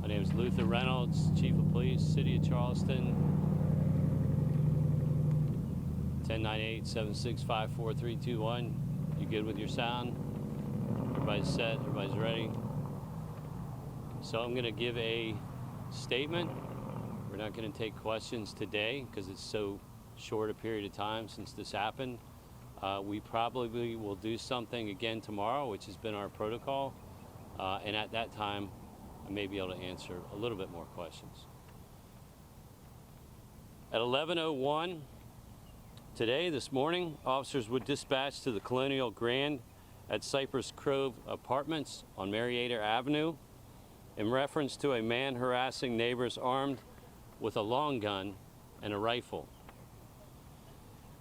My name is Luther Reynolds, Chief of Police, City of Charleston. 1098-765-4321. You good with your sound? Everybody's set, everybody's ready. So I'm going to give a statement. We're not going to take questions today because it's so short a period of time since this happened. We probably will do something again tomorrow, which has been our protocol. And at that time, I may be able to answer a little bit more questions. At 11:01 today, this morning, officers were dispatched to the Colonial Grand at Cypress Grove Apartments on Marietta Avenue in reference to a man harassing neighbors armed with a long gun and a rifle.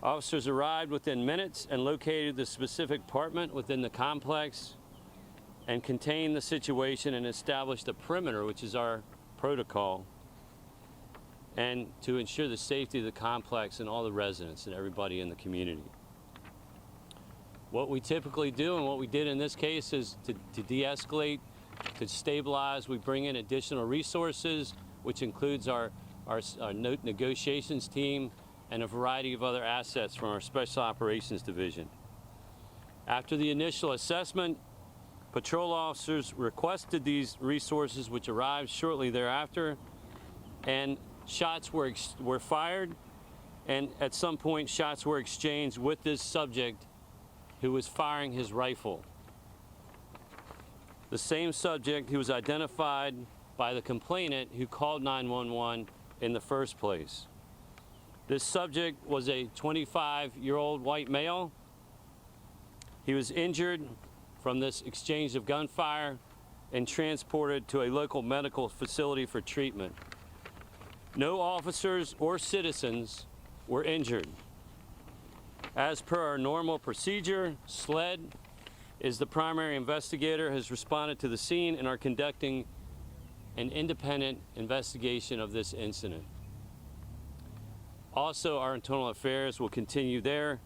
Officers arrived within minutes and located the specific apartment within the complex and contained the situation and established a perimeter, which is our protocol, and to ensure the safety of the complex and all the residents and everybody in the community. What we typically do and what we did in this case is to de-escalate, to stabilize. We bring in additional resources, which includes our negotiations team and a variety of other assets from our Special Operations Division. After the initial assessment, patrol officers requested these resources, which arrived shortly thereafter, and shots were fired, and at some point shots were exchanged with this subject who was firing his rifle. The same subject who was identified by the complainant who called 911 in the first place. This subject was a 25-year-old white male. He was injured from this exchange of gunfire and transported to a local medical facility for treatment. No officers or citizens were injured. As per our normal procedure, SLED is the primary investigator, has responded to the scene and are conducting an independent investigation of this incident. Also, our internal affairs will continue their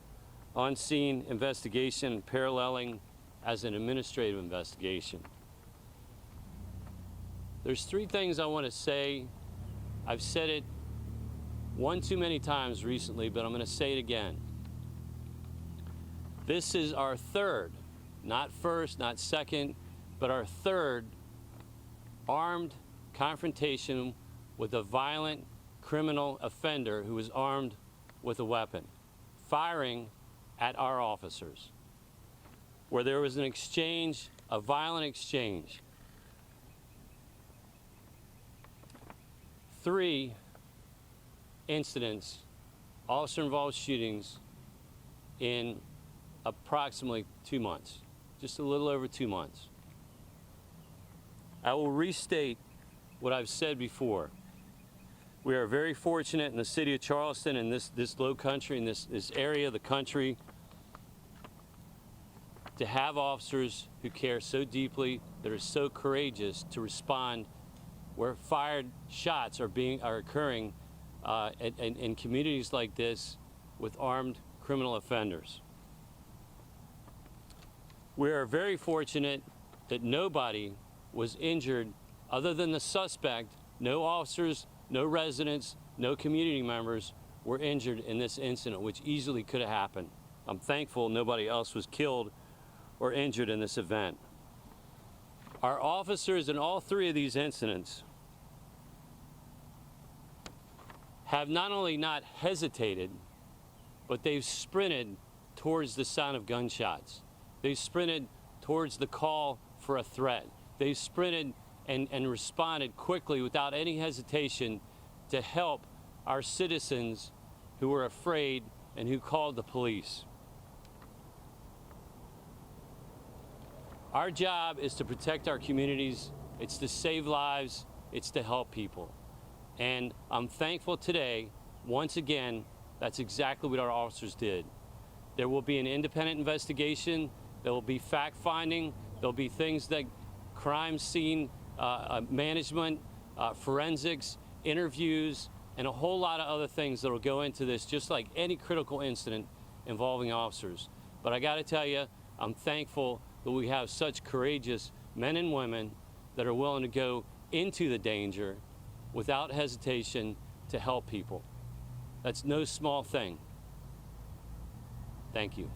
on-scene investigation paralleling as an administrative investigation. There's three things I want to say. I've said it one too many times recently, but I'm going to say it again. This is our third, not first, not second, but our third armed confrontation with a violent criminal offender who is armed with a weapon, firing at our officers, where there was an exchange, a violent exchange. 3 incidents, officer-involved shootings in approximately 2 months, just a little over 2 months. I will restate what I've said before. We are very fortunate in the city of Charleston and this low country, in this area of the country, to have officers who care so deeply, that are so courageous to respond where fired shots are occurring in communities like this with armed criminal offenders. We are very fortunate that nobody was injured other than the suspect. No officers, no residents, no community members were injured in this incident, which easily could have happened. I'm thankful nobody else was killed or injured in this event. Our officers in all 3 of these incidents have not only not hesitated, but they've sprinted towards the sound of gunshots. They've sprinted towards the call for a threat. They've sprinted and responded quickly without any hesitation to help our citizens who were afraid and who called the police. Our job is to protect our communities. It's to save lives. It's to help people. And I'm thankful today, once again, that's exactly what our officers did. There will be an independent investigation. There will be fact-finding. There'll be things that crime scene management, forensics, interviews, and a whole lot of other things that will go into this, just like any critical incident involving officers. But I got to tell you, I'm thankful that we have such courageous men and women that are willing to go into the danger without hesitation to help people. That's no small thing. Thank you.